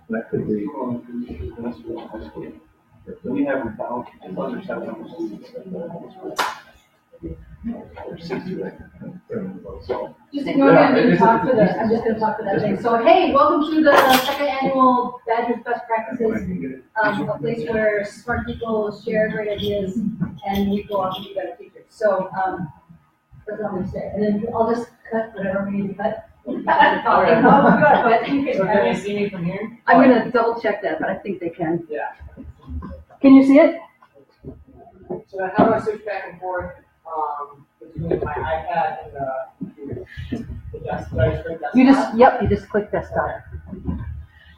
That could be. We have about just under 700 students at the school. There's 60 right now. So. Just ignore me, I'm just gonna talk to that thing. So, hey, welcome to the second annual Badgers Best Practices, a place where smart people share great ideas and we go off and be better teachers. So, that's what I'm gonna say. And then I'll just cut whatever we need to cut. Talking. But So can they see me from here? I'm gonna double check that, but I think they can. Yeah. Can you see it? So then how do I switch back and forth between my iPad and the desk? Do I just click desktop? You just click desktop.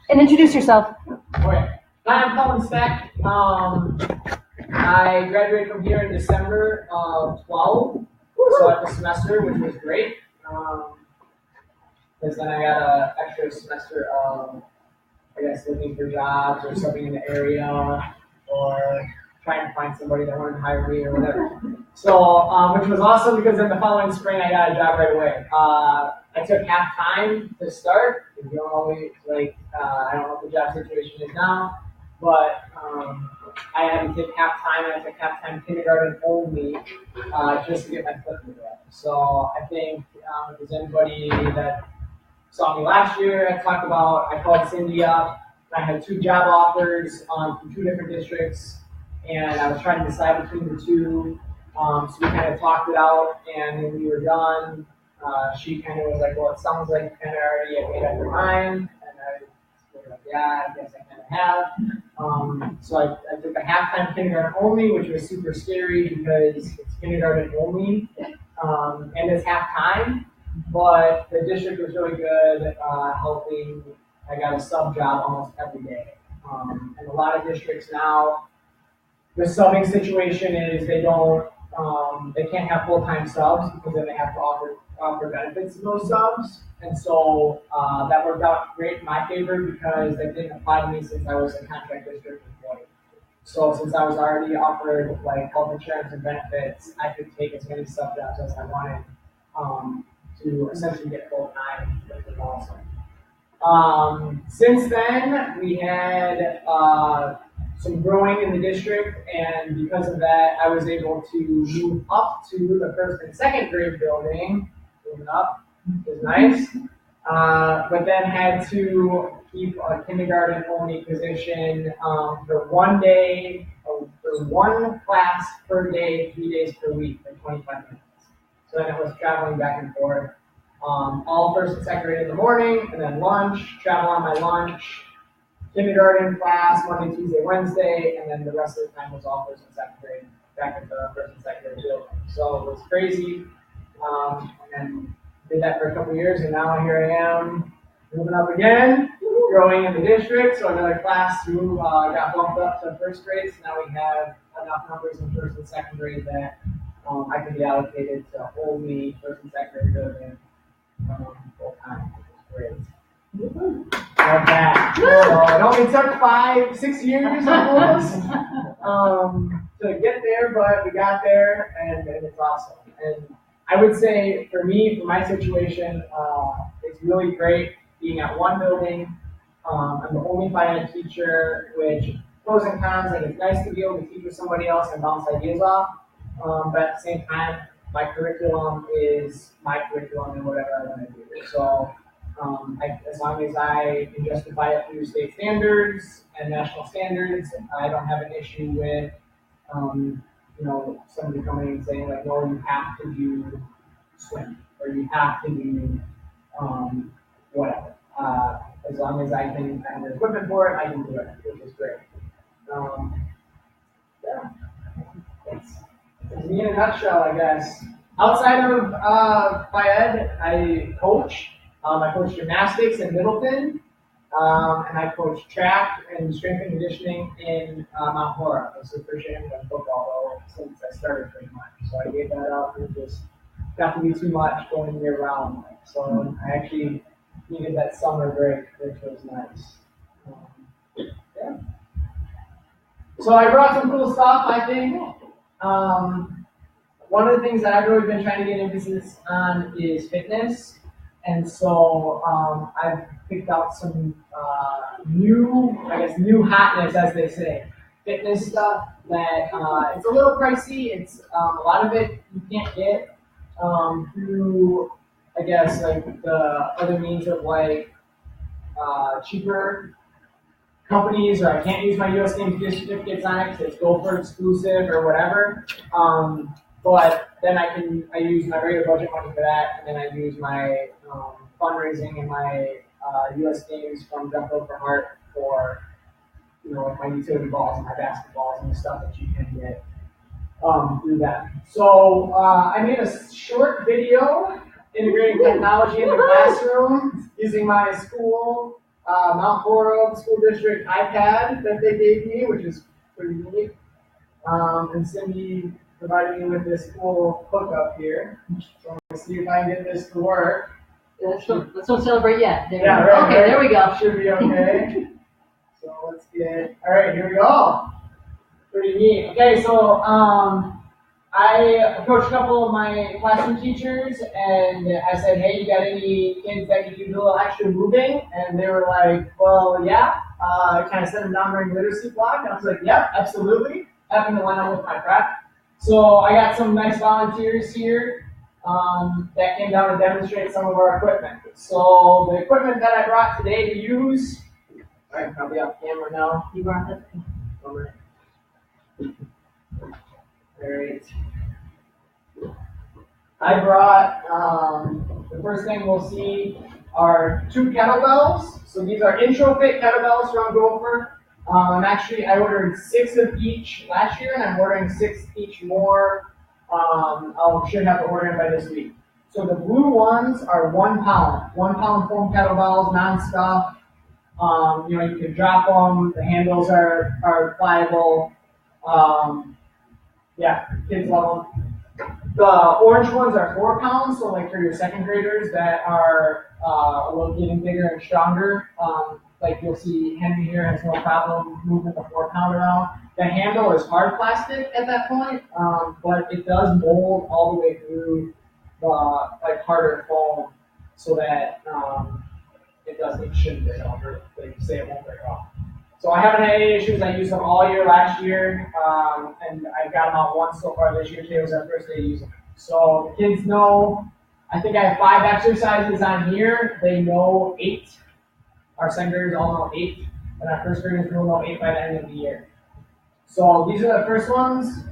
And introduce yourself. Okay. Hi, I'm Colin Speck. I graduated from here in December of 12, so I had the semester, which was great. Because then I got an extra semester of, I guess, looking for jobs or something in the area, or trying to find somebody that wanted to hire me or whatever. So, which was awesome because in the following spring I got a job right away. I took half time to start. You don't always I don't know what the job situation is now, but I had to take half time. I took half time kindergarten only, just to get my foot in the door. So I think if there's anybody that saw me last year, I called Cindy up. I had 2 job offers from 2 different districts, and I was trying to decide between the 2. So we kind of talked it out, and when we were done, she kind of was like, well, it sounds like you kind of already had made up your mind. And I was like, yeah, I guess I kind of have. So I took a halftime kindergarten only, which was super scary because it's kindergarten only, and it's halftime. But the district was really good, helping. I got a sub job almost every day. And a lot of districts now, the subbing situation is they can't have full-time subs because then they have to offer benefits to those subs. And so that worked out great in my favor because they didn't apply to me since I was a contract district employee. So since I was already offered health insurance and benefits, I could take as many sub jobs as I wanted. To essentially get full time, which was awesome. Since then, we had some growing in the district, and because of that, I was able to move up to the 1st and 2nd grade building. Moving up is nice, but then had to keep a kindergarten only position for 1 day, for 1 class per day, 3 days per week, for 25 minutes. So then it was traveling back and forth, all 1st and 2nd grade in the morning, and then lunch, travel on my lunch, kindergarten class, Monday, Tuesday, Wednesday, and then the rest of the time was all 1st and 2nd grade, back at the 1st and 2nd grade building. So it was crazy, and then did that for a couple years, and now here I am, moving up again, growing in the district, so another class got bumped up to 1st grade, so now we have enough numbers in 1st and 2nd grade that I can be allocated to only 1st and 2nd grade building full time, which is great. Like that. So it only took 5-6 years almost to get there, but we got there, and it's awesome. And I would say for me, for my situation, it's really great being at one building. I'm the only FIED teacher, which pros and cons, it's nice to be able to teach with somebody else and bounce ideas off. But at the same time, my curriculum is my curriculum and whatever I want to do. So as long as I can justify it through state standards and national standards, I don't have an issue with somebody coming in and saying no, you have to do swim or you have to do whatever. As long as I can have the equipment for it, I can do it, which is great. Yeah. It's me in a nutshell, I guess. Outside of FIED, I coach. I coach gymnastics in Middleton, and I coach track and strength and conditioning in Mount Hora. This is for sure I've done football since I started pretty much. So I gave that up and just got to be too much going year round. So I actually needed that summer break, which was nice. Yeah. So I brought some cool stuff, I think. One of the things that I've really been trying to get emphasis on is fitness. And so I've picked out some new hotness, as they say, fitness stuff that it's a little pricey. It's a lot of it you can't get through, I guess, like the other means of like cheaper companies, or I can't use my US Games gift certificates on it because it's Gopher exclusive or whatever. But then I use my regular budget money for that, and then I use my fundraising and my US Games from Jump Over Heart for like my utility balls and my basketballs and the stuff that you can get through that. So I made a short video integrating technology in the classroom using my school Mount Horeb School District iPad that they gave me, which is pretty neat. And Cindy provided me with this cool hookup here. So I'm gonna see if I can get this to work. Let's not celebrate yet. There Yeah, we go. right, Okay, right. there we go. Should be okay. So let's get, all right, here we go. Pretty neat. Okay, so I approached a couple of my classroom teachers and I said, hey, you got any kids that you do a little extra moving? And they were like, well, yeah. I kind of sent them down during literacy block, and I was like, yep, absolutely. Happened to line up with my prep. So I got some nice volunteers here that came down to demonstrate some of our equipment. So the equipment that I brought today to use, I'm probably off camera now. You brought that. Over. Alright. I brought, the first thing we'll see are 2 kettlebells. So these are intro fit kettlebells from Gopher. Actually, I ordered 6 of each last year, and I'm ordering 6 each more. I should have to order them by this week. So the blue ones are 1 pound. 1 pound foam kettlebells, non-stuff. You can drop them. The handles are pliable. Yeah, kids love them. The orange ones are 4 pounds, so like for your second graders that are a little getting bigger and stronger. Like you'll see Henry here has no problem moving the 4 pound around. The handle is hard plastic at that point, but it does mold all the way through the like harder foam so that it shouldn't break off, or they say it won't break off. So I haven't had any issues. I used them all year last year, and I got them out once so far this year. Today was our first day using them. So the kids know, I think I have 5 exercises on here. They know 8. Our second graders all know 8, and our first graders will know 8 by the end of the year. So these are the first ones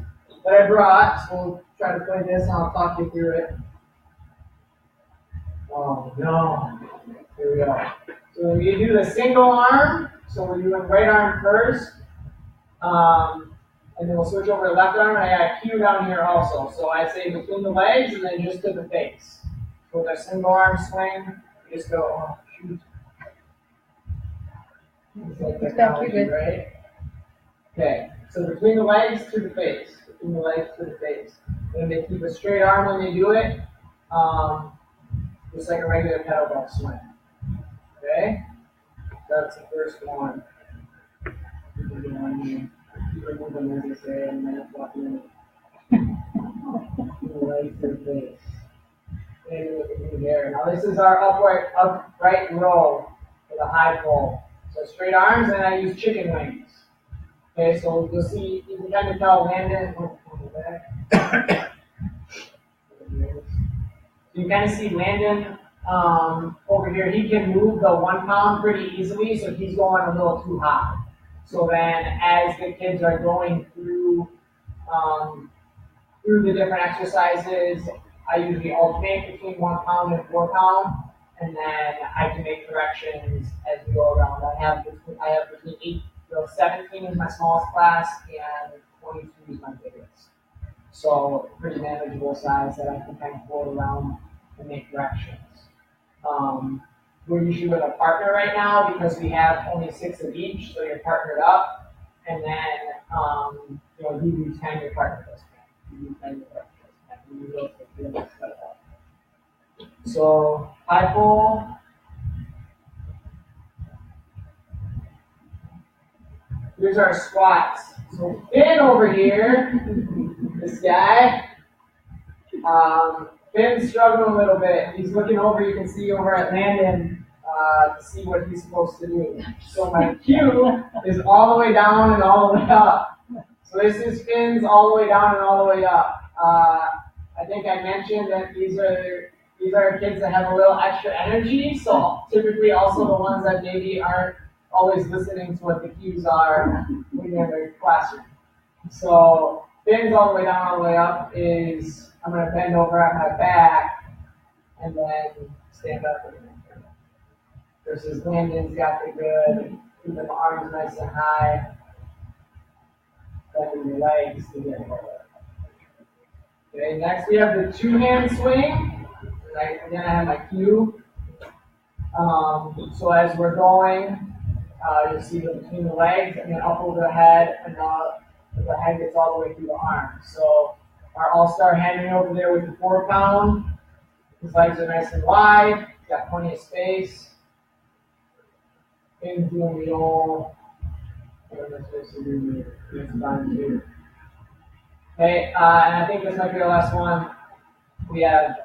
that I brought. So we'll try to play this, and I'll talk you through it. Oh no, here we go. So you do the single arm. So we're doing right arm first, and then we'll switch over to left arm, and I got a cue down here also. So I say between the legs and then just to the face. So with a single arm swing, you just go, oh, shoot. It's like technology, right? Okay, so between the legs to the face, between the legs to the face. And they keep a straight arm when they do it, just like a regular kettlebell swing. Okay? That's the first one. Keep it moving, as they say, and then it's walking the legs to the face. And look at me here. Now this is our upright row with a high pull. So straight arms, and I use chicken wings. Okay, so you'll see, you can kind of tell Landon, you kind of see Landon over here. He can move the 1 pound pretty easily, so he's going a little too high. So then as the kids are going through the different exercises, I usually alternate between 1 pound and 4 pound, and then I can make corrections as we go around. I have between 17 is my smallest class, and 22 is my biggest. So pretty manageable size that I can kind of float around and make corrections. We're usually with a partner right now because we have only 6 of each, so you're partnered up, and then you do 10, your partner does 10. You do 10, your partner does 10. You do those 15. So high pull. Here's our squats. So Finn over here, this guy, Finn's struggling a little bit. He's looking over, you can see over at Landon, to see what he's supposed to do. So my cue is all the way down and all the way up. So this is Finn's all the way down and all the way up. I think I mentioned that these are kids that have a little extra energy, so typically also the ones that maybe aren't always listening to what the cues are when you're in their classroom. So Finn's all the way down, all the way up is I'm going to bend over at my back and then stand up again. Versus Landon's got the good, keeping the arms nice and high, bending your legs to get lower. Okay, next we have the two-hand swing. Again, I have my cue. So as we're going, you'll see between the legs and then up over the head and the head gets all the way through the arms. So our all-star Henry over there with the 4-pound, his legs are nice and wide, he's got plenty of space. Finn's doing the old, whatever I'm supposed to do, it's done too. Okay, and I think this might be our last one. We have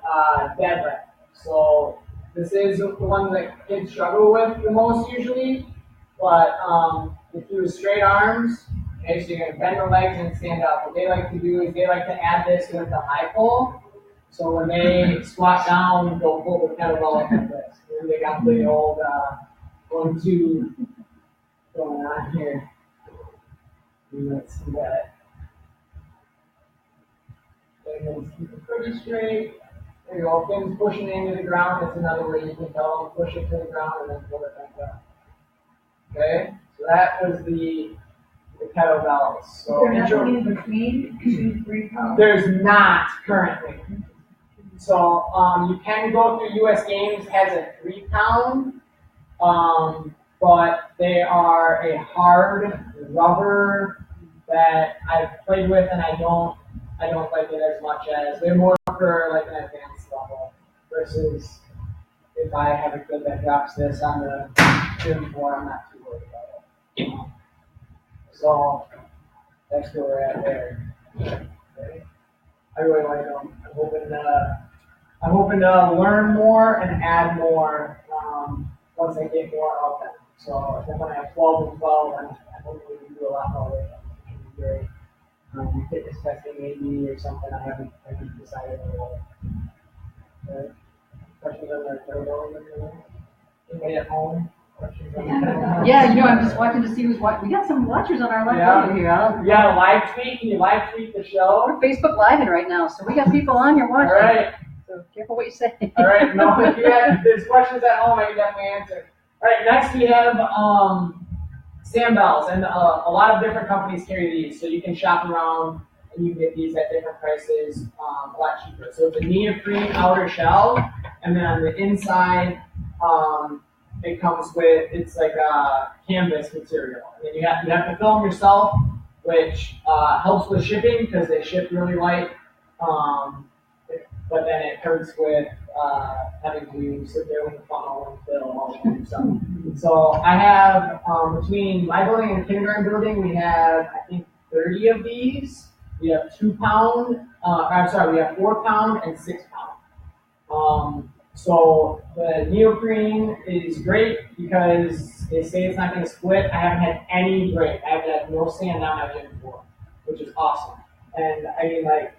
deadlift. So this is the one that kids struggle with the most usually, but if you do straight arms, okay, so you're going to bend the legs and stand up. What they like to do is they like to add this with the high pull. So when they squat down, they'll pull the kettlebell up like this. Maybe they got the old 1-2 going on here. Let's see that. Let's keep it pretty straight. There you go. Finn's pushing into the ground. That's another way you can tell them. Push it to the ground and then pull it back up. Okay? So that was the kettlebells. So Is there nothing in between 2, 3 pounds? there's not currently. So you can go through US Games has a 3-pound, but they are a hard rubber that I've played with and I don't like it as much as they're more for like an advanced level versus if I have a kid that drops this on the gym floor, I'm not too worried about it. So that's where we're at there. Okay. I really like them. I'm hoping to learn more and add more once I get more of them. So if I'm gonna have 12 and 12, I'm hoping we can do a lot more with them. Which would be great. Fitness testing maybe or something. I haven't decided on that. Questions on the kettlebell? Anybody at home? Questions on the kettlebell? Yeah, I'm just watching to see who's watching. We got some watchers on our live video here. You got a live tweet? Can you live tweet the show? We're Facebook Live right now, so we got people on here watching. All right. So careful what you say. All right. No, if there's questions at home, I can definitely answer. All right. Next we have Sandbells, and a lot of different companies carry these, so you can shop around and you can get these at different prices, a lot cheaper. So it's a neoprene outer shell, and then on the inside, it comes with, it's like a canvas material. And then you have to fill them yourself, which helps with shipping because they ship really light. But then it hurts with having to sit there with the funnel and fill all that kind of stuff. So I have, between my building and the kindergarten building, we have, I think, 30 of these. We have 2-pound, we have 4-pound and 6-pound. So the neoprene is great because they say it's not going to split. I haven't had any break. I haven't had no sand on my gym before, which is awesome. And I mean, like,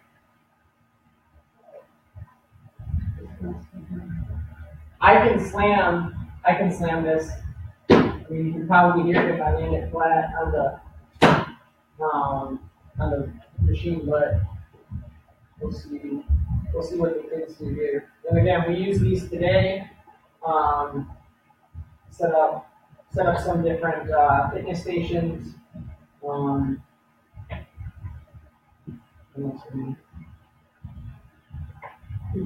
I can slam this. I mean, you can probably hear it if I land it flat on the machine, but we'll see what the kids do here. And again, we use these today. Set up some different fitness stations.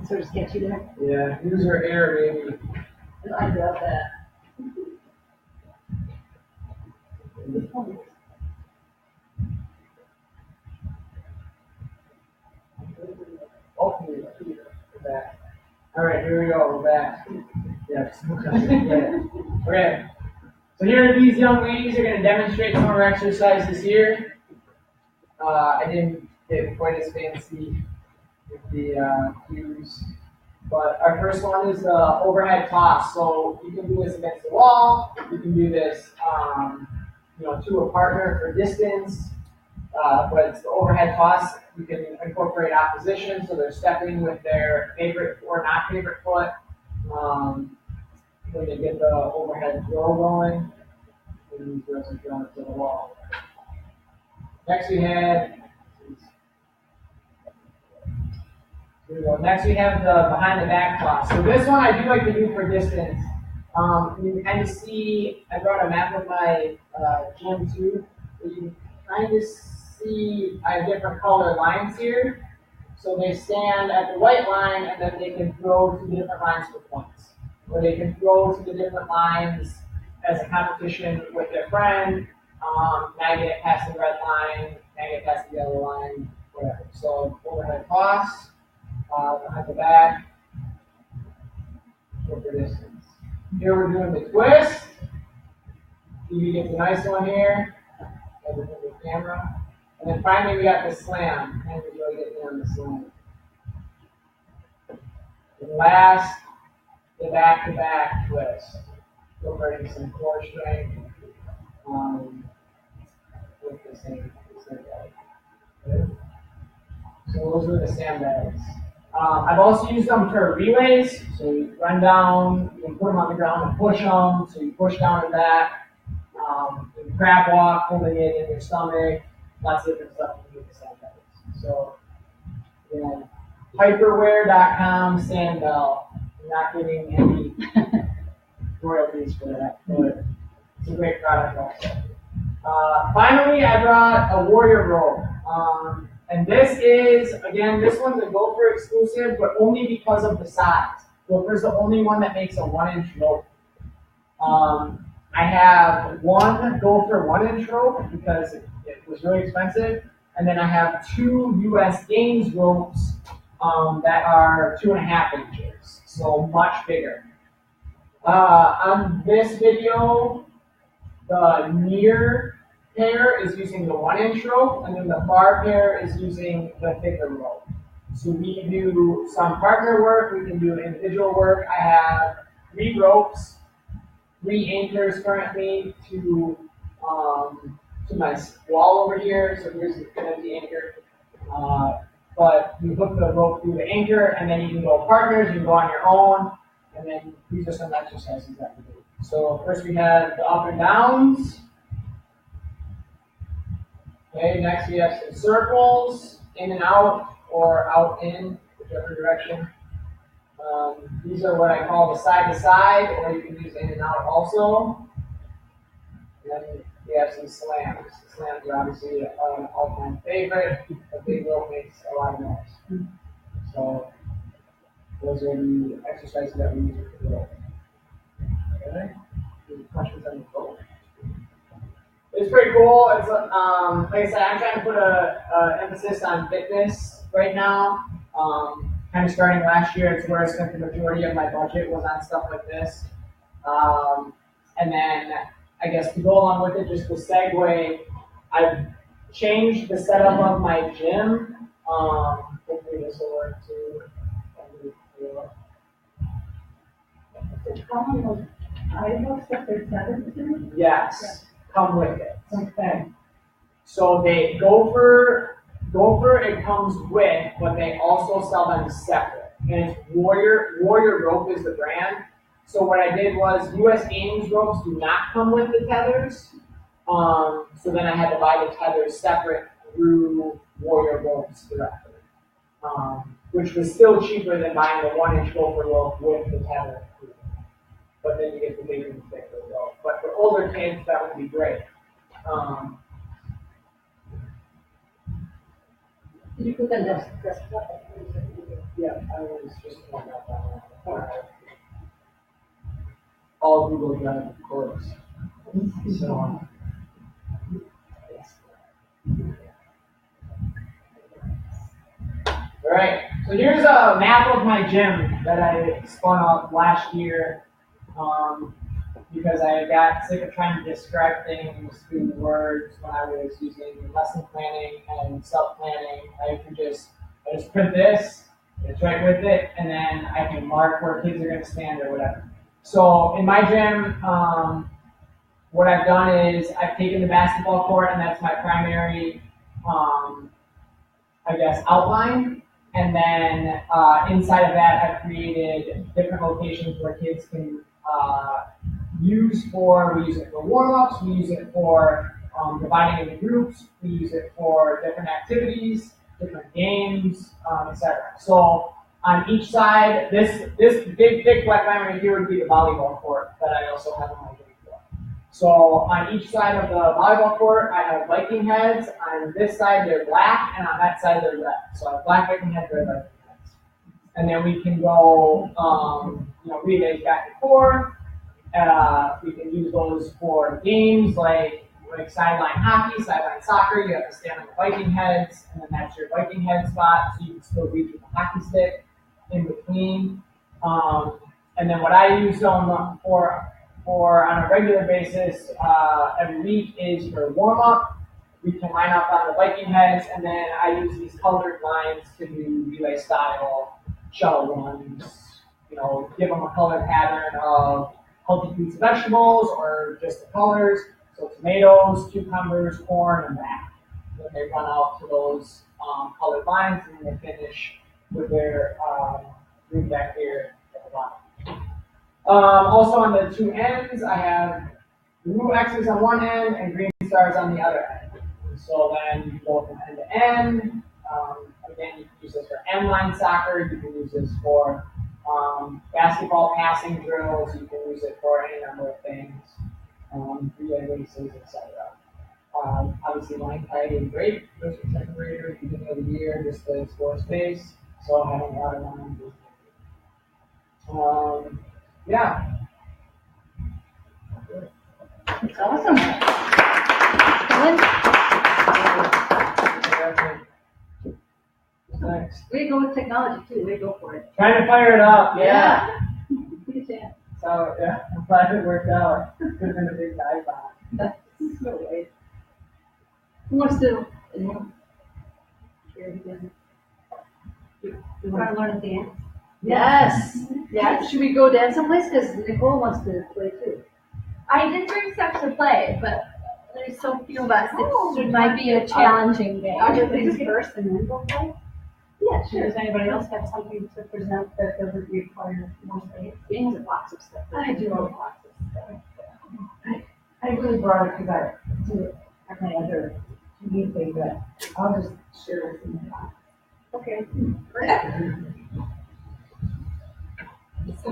Sort of sketchy there. Yeah, use our air, baby. I love that. Hopefully, we're back. All right, here we go. We're back. Yes. Okay. So here, these young ladies are going to demonstrate some of our exercises here. I didn't get quite as fancy with the cues. But our first one is the overhead toss. So you can do this against the wall. You can do this, to a partner for distance. But it's the overhead toss. You can incorporate opposition, so they're stepping with their favorite or not favorite foot. When they get the overhead throw going, and throw some down to the wall. Next we have. Here we go. Next we have the behind the back toss. So this one I do like to do for distance. You can kind of see, I brought a map of my gym too. You can kind of see I have different color lines here. So they stand at the white line and then they can throw to the different lines for points. Or they can throw to the different lines as a competition with their friend. Now get past the red line, now get past the yellow line, whatever. So overhead toss, behind the back, go for distance. Here we're doing the twist. You get the nice one here, with the camera. And then finally we got the slam. And we really get down the slam. And last, the back-to-back twist. We're bringing some core strength with the same guy. So those are the sandbags. I've also used them for relays. So you run down, you can put them on the ground and push them. So you push down and back. You can crab walk, holding it in your stomach. Lots of different stuff you can do with the sandbags. So, yeah. Hyperwear.com sandbell. I'm not getting any royalties for that, but it's a great product also. Finally, I brought a warrior rope. And this is, again, this one's a Gopher exclusive, but only because of the size. Gopher's the only one that makes a 1-inch rope. I have one Gopher 1-inch rope because it was really expensive. And then I have 2 US Games ropes that are 2.5 inches, so much bigger. On this video, the near pair is using the 1-inch rope, and then the far pair is using the thicker rope. So we do some partner work, we can do individual work. I have 3 ropes, 3 anchors currently to my wall over here. So here's the empty anchor. But you hook the rope through the anchor, and then you can go partners, you can go on your own, and then these are some exercises that we do. So first we have the up and downs. Okay, next we have some circles, in and out, or out in, whichever direction. These are what I call the side to side, or you can use in and out also. And then we have some slams. Slams are obviously an all-time favorite. A big rope makes a lot of noise. So those are the exercises that we use with the rope. Okay. Any questions on the rope? It's pretty cool. It's like I said, I'm trying to put a emphasis on fitness right now. Kind of starting last year, it's where I spent the majority of my budget was on stuff like this. And then I guess to go along with it, just the segue, I've changed the setup of my gym. Hopefully this will work too. Yes, come with it. Okay. So they Gopher it comes with, but they also sell them separate. And it's Warrior Rope is the brand. So what I did was US Games ropes do not come with the tethers. So then I had to buy the tethers separate through Warrior Ropes directly. Which was still cheaper than buying the 1-inch Gopher rope with the tether. But then you get the bigger and thicker rope. But for older kids, that would be great. Did you put that down? Yeah, I was just pointing out that one. All Google Drive, of course. So, all right, so here's a map of my gym that I spun up last year because I got sick of trying to describe things through words when I was using lesson planning and self-planning. I could just I just print this, it's right with it, and then I can mark where kids are gonna stand or whatever. So in my gym, what I've done is I've taken the basketball court, and that's my primary, I guess, outline. And then inside of that, I've created different locations where kids can use for, we use it for warm-ups, we use it for dividing into groups, we use it for different activities, different games, etc. So on each side, this big black line right here would be the volleyball court that I also have on my gym floor. So on each side of the volleyball court, I have Viking heads. On this side, they're black, and on that side, they're red. So I have black Viking heads, red Viking heads. And then we can go, relays back and forth. We can use those for games like sideline hockey, sideline soccer. You have to stand on the Viking heads, and then that's your Viking head spot, so you can still reach with the hockey stick in between. And then what I use them for on a regular basis every week is for warm up. We can line up on the Viking heads, and then I use these colored lines to do relay style shuttle runs. Give them a color pattern of healthy fruits and vegetables, or just the colors. So tomatoes, cucumbers, corn, and that. Then they run out to those colored lines, and then they finish with their green back here at the bottom. Also on the two ends, I have blue X's on one end and green stars on the other end. So then you go from end to end. Again, you can use this for M-line soccer. You can use this for basketball passing drills. You can use it for any number of things. Relay races, etc. Obviously, line kite is great. First and second graders, beginning of the year, just to explore space. So having a lot of lines is yeah. It's awesome. Next. Way to go with technology too. Way to go for it. Trying to fire it up, yeah. Take a chance. So yeah, I'm glad it worked out. Could have been a big dive bomb. That's no way. Who wants to? You want to learn to dance? Yes. Yeah. Should we go dance someplace? Because Nicole wants to play too. I did bring stuff to play, but there's so few of us. It might be a challenging day. I'll do things first and then go play. Yeah, sure. Does anybody else have something to present that doesn't require more space? Games and lots of stuff. I do have lots of stuff. I really brought it because I do have my other TV thing, but I'll just share it in the box. Okay. So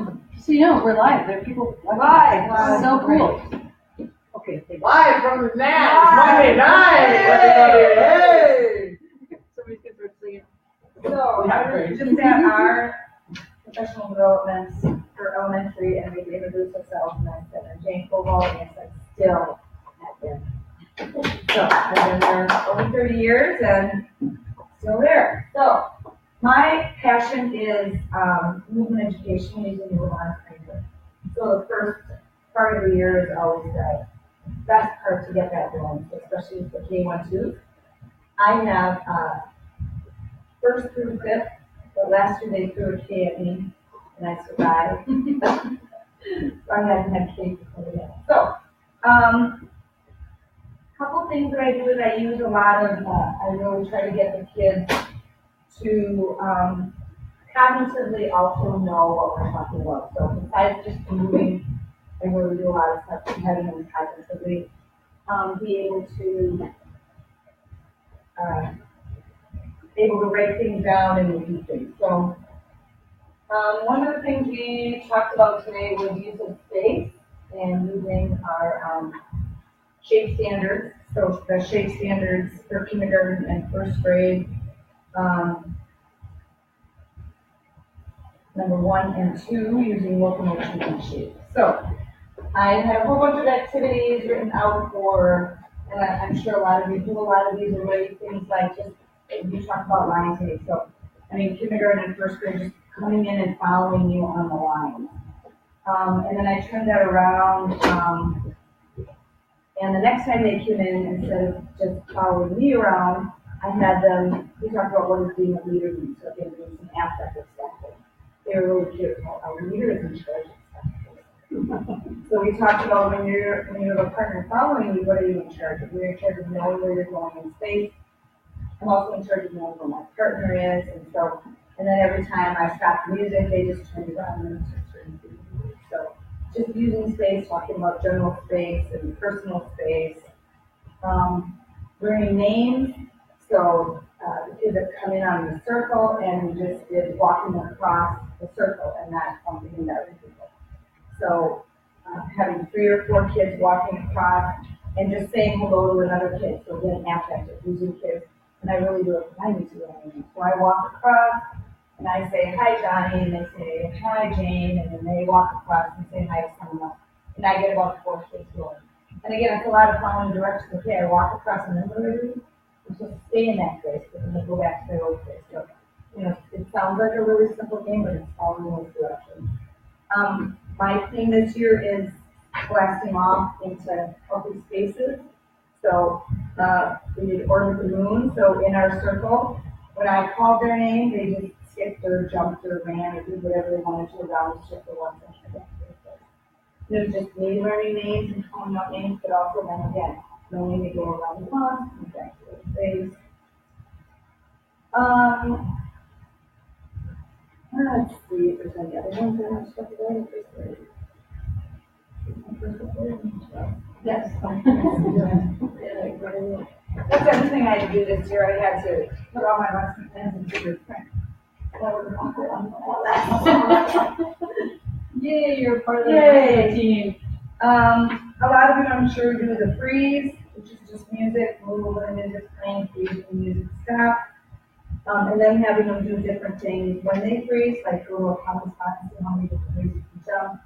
we're live. There are people Live. Wow. So cool. Okay, thank you. Live from the Nats, Monday night, everybody. Hey! Somebody's going to sing it. So, I was just at our professional developments for elementary, and we introduced ourselves, and I said, I'm Jane Koval, and I said, still at them. So, I've been there over 30 years, and still there. So, my passion is movement education using the Lamont framework. So, the first part of the year is always the best part to get that going, especially for K-1-2. I have first through fifth, but last year they threw a K at me, and I survived. So I hadn't had K before that. So, couple things that I do is I use a lot of, I really try to get the kids to cognitively also know what we're talking about. So besides just moving, I really do a lot of stuff to having them cognitively be able to write things down and do things. So one of the things we talked about today was use of space and using our shape standards. So the shape standards for kindergarten and first grade, number 1 and 2, using locomotion and shape. So I had a whole bunch of activities written out for, and I'm sure a lot of you do. A lot of these are really things like just, we talk about line tape. So, I mean, kindergarten and first grade, just coming in and following you on the line. And then I turned that around, and the next time they came in, instead of just following me around, I had them, we talked about what is being a leader means, so again, doing some affective stuff. They were really cute. A leader is in charge of stuff. So we talked about when you have a partner following you, what are you in charge of? You're in charge of knowing where you're going in space. I'm also in charge of knowing where my partner is, and then every time I stop the music, they just turn it on and it's certain things. So just using space, talking about general space and personal space. Learning names. So the kids have come in on the circle and we just did walking across the circle and not bumping into other people. So having 3 or 4 kids walking across and just saying hello to another kid. So again, affective, using kids. And I really do it because I need to learn names. So I walk across and I say, hi, Johnny, and they say, hi, Jane, and then they walk across and say hi to someone else. And I get about 4 kids going. And again, it's a lot of following directions. Okay, I walk across and then what do I do? I'm supposed to stay in that place, but then they go back to their old place. So, it sounds like a really simple game, but it's following those directions. My thing this year is blasting off into healthy spaces. So we did Orbit the Moon. So in our circle, when I called their name, they just skipped or jumped or ran or did whatever they wanted to around the circle once and back to their place. It was just me learning names and calling out names, but also then again, knowing to go around the pond and back to their space. Let's see if there's any other ones that I'm stuck with. Yes. That's everything I had to do this year. I had to put all my lesson plans into the print. Yay, you're part of the Yay. team. A lot of you, I'm sure, do the freeze, which is just music, move and music playing, freeze and music stop. And then having them do different things when they freeze, like go to a common spot and see how many different ways you can jump.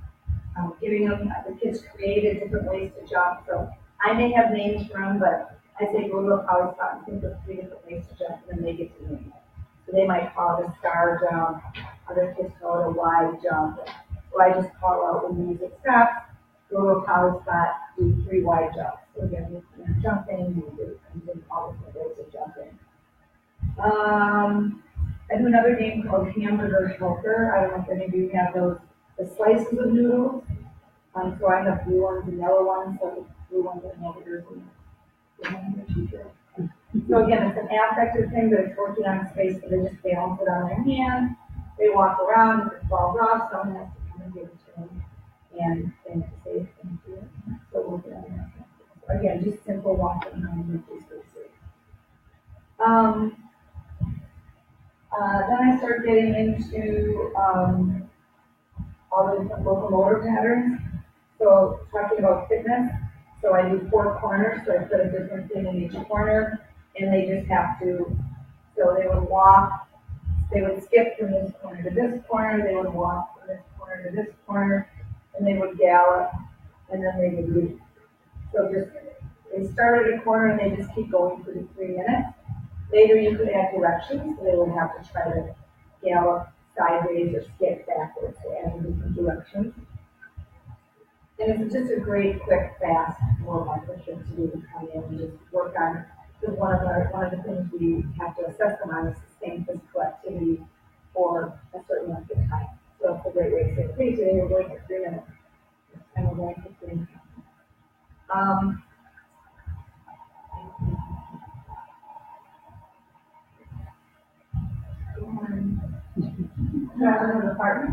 Giving them, the kids created different ways to jump. So I may have names for them, but I say go to a power spot and think of 3 different ways to jump, and then they get to name it. So they might call it a star jump, other kids call it a wide jump. So I just call out when the music stops, go to a power spot, do 3 wide jumps. So again, you're jumping, you do all different ways of jumping. I do another game called Hamburger Helper. I don't know if any of you have those, the slices of noodles. So I have blue ones and yellow ones, so the blue ones are hamburgers and blue ones are cheeses. So again, it's an affective thing, but it's working on space, so they just balance it on their hand. They walk around, if it falls off, someone has to come and give it to them. And it's safe and clear. So we'll get on that. Again, just simple walking around and just safe. Then I start getting into all the different locomotor patterns. So talking about fitness, so I do 4 corners, so I put a different thing in each corner, and they just have to, so they would walk, they would skip from this corner to this corner, they would walk from this corner to this corner, and they would gallop, and then they would leap. So just, they start at a corner and they just keep going for the 3 minutes. Later you could add directions, so they would have to try to gallop sideways or skip backwards, so adding different directions. And it's just a great, quick, fast warm-up for kids to do to come in and just work on. Because one of the things we have to assess them on is sustained physical activity for a certain length of time. So it's a great way to say, okay, today we're going for 3 minutes. And we're going for 3 minutes. Traveling with a partner.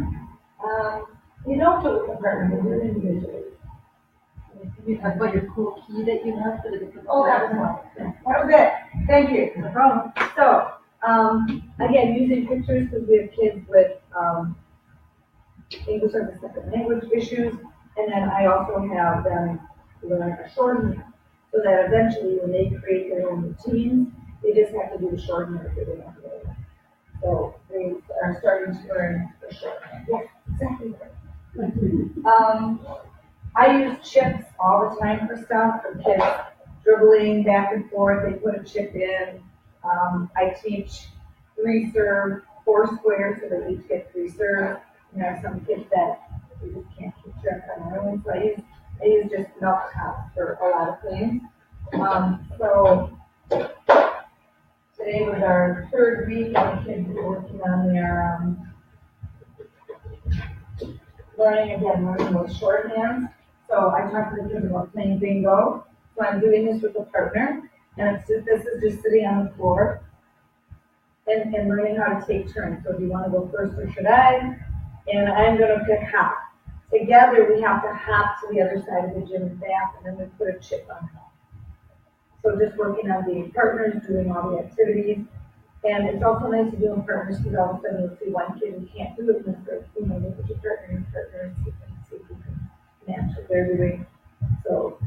You don't do it with a partner, you do it individually. You talk about your cool key that you have for the different. Oh, that was one. That was it. Thank you. No problem. So, again, using pictures because we have kids with English as a second language issues, and then I also have them learn a shorthand so that eventually when they create their own routines, they just have to do the shorthand if they don't have to. So they are starting to learn the shorthand. Yeah, exactly right. I use chips all the time for stuff, for kids dribbling back and forth, they put a chip in. I teach 3 serve, 4 squares, so they each get 3 serves. You know, some kids that they just can't keep track on their own, so I use just milk tops for a lot of things. So today was our third week and the kids were working on their, learning those shorthands. So I talked to the kids about playing bingo. So I'm doing this with a partner, and this is just sitting on the floor and learning how to take turns. So do you want to go first or should I? And I'm gonna pick hop. Together we have to hop to the other side of the gym and back, and then we put a chip on top. So just working on being partners, doing all the activities. And it's also nice to do in partners because all of a sudden you'll see one kid who can't do it, and then look at your partner and see if you can match what they're doing. So,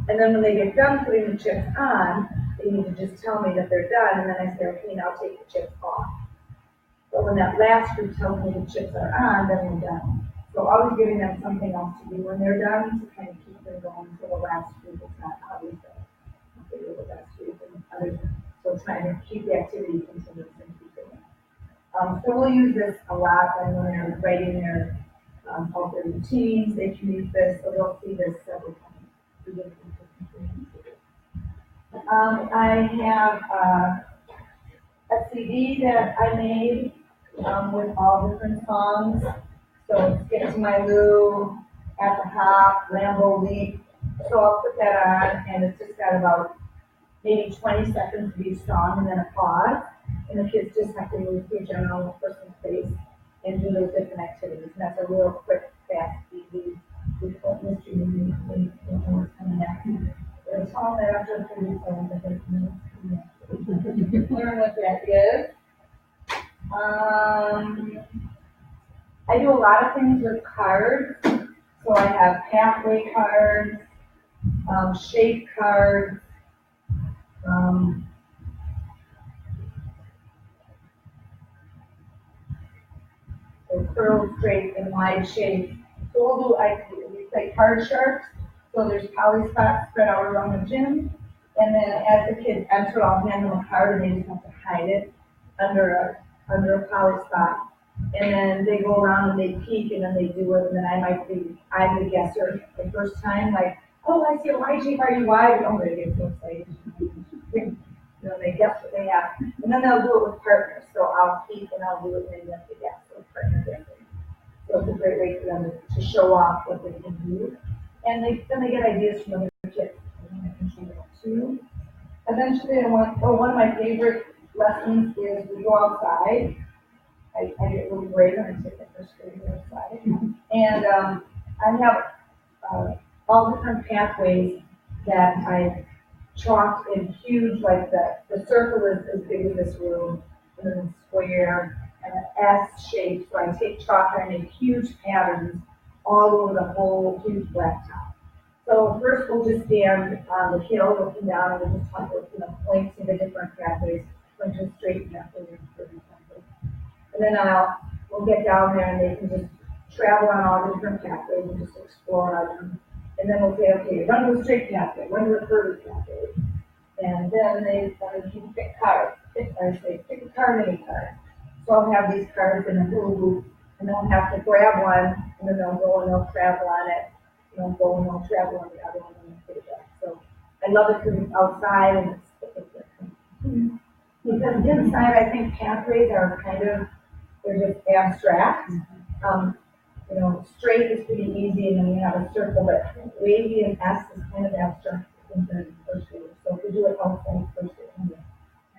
and then when they get done putting the chips on, they need to just tell me that they're done, and then I say, okay, now take the chips off. But when that last group tells me the chips are on, then we're done. So always giving them something else to do when they're done to kind of keep them going until the last group is not obvious. They do the last group and others. So trying to keep the activity continuous and keep it going. So we'll use this a lot when they're writing their all their routines. They can use this, so they'll see this several times. I have a CD that I made with all different songs. So it's Get to My Lou, At the Hop, Lambo Leap. So I'll put that on, and it's just got about maybe 20 seconds of each song and then a pause. And the kids just have to move through general person's face and do those different activities. And that's a real quick, fast, easy, difficult mystery movie when you don't know what's coming after. It's all that after 30 seconds, I think, minutes. Learn what that is. I do a lot of things with cards. So I have pathway cards, shape cards, curl, straight, and wide shapes. So we play card sharks. So there's poly spots spread out around the gym. And then as the kids enter, I'll hand them a card and they just have to hide it under a poly spot. And then they go around and they peek and then they do it. And then I'm the guesser the first time, like, oh, I see a wide shape, are you wide? Oh, they get so excited. They guess what they have. And then they'll do it with partners. So I'll peek and I'll do it and they have to guess. So partners guessing. So it's a great way for them to show off what they can do. And then they get ideas from other kids. And I can show them too. Eventually, one of my favorite lessons is we go outside. I get really brave and I take the first grade outside. And I have all different pathways that I chalked in huge, like the circle is as big as this room, and then a square, and an S shape. So I take chalk and I make huge patterns all over the whole huge blacktop. So first we'll just stand on the hill looking down and we'll just talk about, points to the different pathways, bunch of straight pathways and curvy pathways. And then we'll get down there and they can just travel on all the different pathways and just explore them. And then we'll say, okay, run to a straight pathway, run to a curvy pathway. And then they can pick cards. Pick a card, any card. So I'll have these cards in a hula hoop, and they'll have to grab one, and then they'll go and they'll travel on it. They'll go and they'll travel on the other one and they'll put it back. So I love it because it's outside and it's different. Because inside, I think pathways are they're just abstract. Straight is pretty easy, and then we have a circle, but wavy and S is kind of abstract in the first grade. So if we do it outside first grade.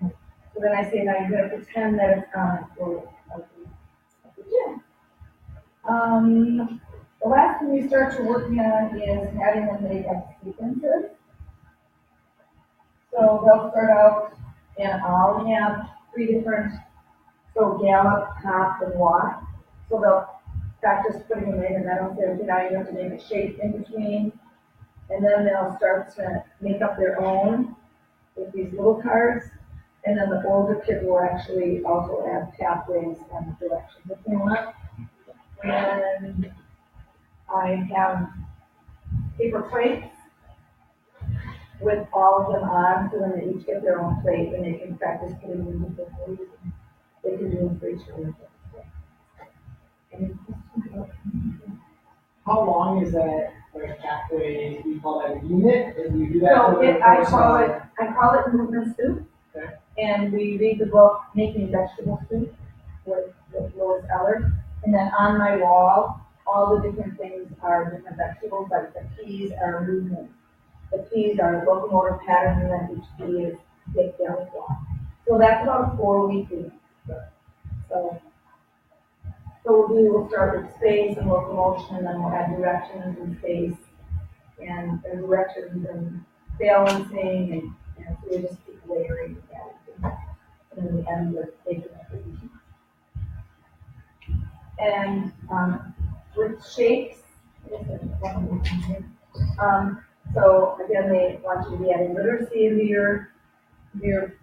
So then I say, now you're going to pretend that it's on for the gym. The last thing we start to working on is having them make up sequences. So they'll start out, and I'll have 3 different, so gallop, hop, and walk. So they'll practice putting them in, and then I'll say, okay, now you have to make a shape in between. And then they'll start to make up their own with these little cards. And then the older kid will actually also add pathways and directions if they want. And I have paper plates with all of them on, so then they each get their own plate and they can practice putting them in different ways. They can do them for each other. How long is that pathway? Do you call that a unit? Or do you do that? So I call it movement soup. Okay. And we read the book, Making Vegetable Soup with Lois Eller. And then on my wall, all the different things are different vegetables, like the peas are movement. The peas are locomotor pattern, and then each pea is big belly block. So that's about a 4-week week. So we'll start with space and locomotion, and then we'll add directions and space, and directions and balancing, and so we just keep layering that. And then we end with basic activities. And with shapes, so again, they want you to be adding literacy into your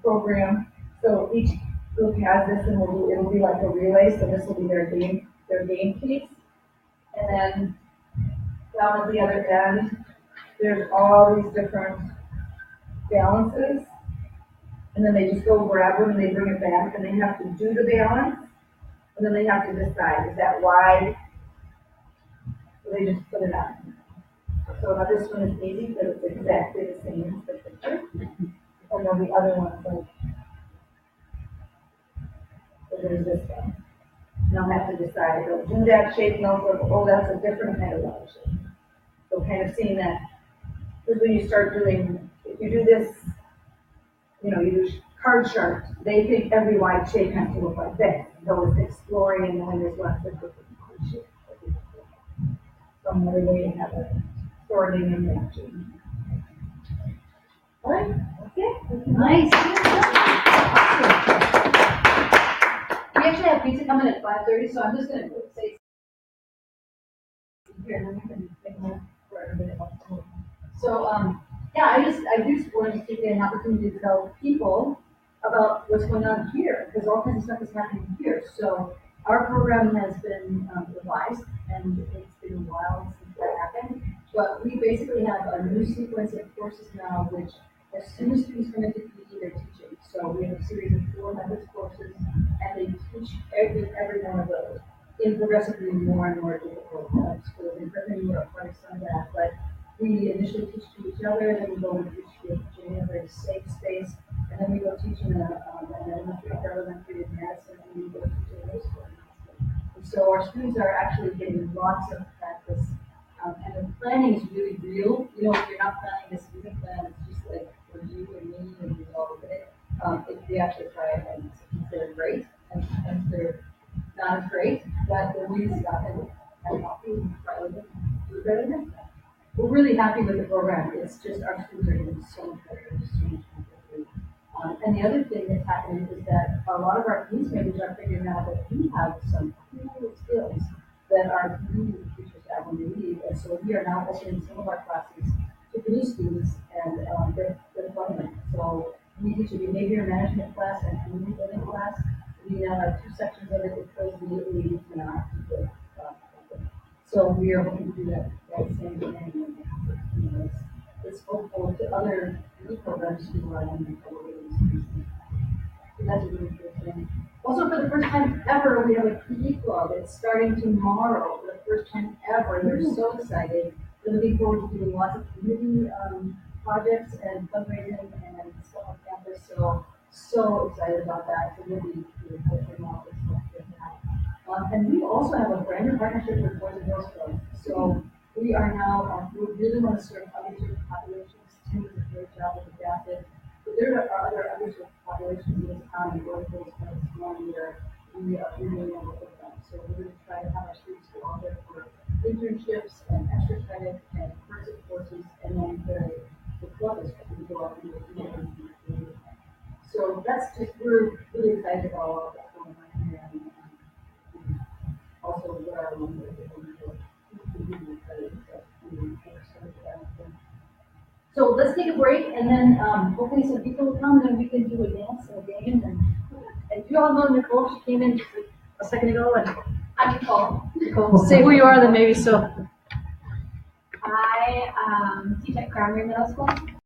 program. So each group has this, and it'll be like a relay. So this will be their game piece. And then down at the other end, there's all these different balances. And then they just go grab them and they bring it back, and they have to do the balance. And then they have to decide, is that wide? So they just put it on. So now this one is easy because it's exactly the same as the picture. And then the other one's like, so there's this one. And I'll have to decide, oh, do that shape, no, oh, that's a different kind of water shape. So kind of seeing that, because when you start doing, if you do this, you do card sharks, they think every wide shape has to look like this. So it's exploring and knowing there's lots of different wide shapes. Some other way to have it sorting and matching. All right, okay. Nice. We actually have pizza coming at 5:30, so I'm just gonna say here, and then we can make more for everybody else. So, yeah, I just wanted to take an opportunity to tell people about what's going on here, because all kinds of stuff is happening here. So our program has been revised, and it's been a while since that happened. But we basically have a new sequence of courses now, which as soon as students come into PE, they're teaching. So we have a series of 4 methods courses, and they teach every one of those in progressively more and more difficult schools. In Britain, we're upfront some of that, but we initially teach to each other, then we go and teach to a very safe space, and then we go teach in an elementary in Madison, and we go teach in high school. And so our students are actually getting lots of practice, and the planning is really real. If you're not planning this student plan, it's just like for you and me and we all of it. If we actually try it, and they're great, and they're not as great, but they're really stuck and help you try to do better than that. We're really happy with the program. It's just our students are getting so much better, so much better. And the other thing that's happening is that a lot of our police majors are figuring out that we have some cool skills that our community teachers have when they leave. And so we are now opening some of our classes to new students, and they're loving it. So we teach a behavior management class and community building class. We now have 2 sections of it because immediately now. So we are hoping to do that same thing. It's hopeful to other new programs who are in the programs. So that's a really good thing. Also, for the first time ever, we have a PE club. It's starting tomorrow for the first time ever. We're so excited. We're looking forward to doing lots of community projects and fundraising and stuff on campus. So excited about that. So we'll be pushing off this stuff with that. And we also have a brand new partnership with Boys and Girls Club. So we are now, we really want to serve underserved populations. Tim does a great job with adaptive. But there are other underserved populations in this town, and Boys and Girls Club is one where we are really able to work them. So we're going to try to have our students go out there for internships and extra credit and cursive courses, and then the club is going to go out and do it. So that's just, we're really excited about all of that going on here. And also, what our own So let's take a break, and then hopefully some people will come, and we can do a dance and a game. And you all know Nicole. She came in just a second ago. And I'm Nicole. Nicole, say who you are, then maybe so. I teach at Crown Middle School.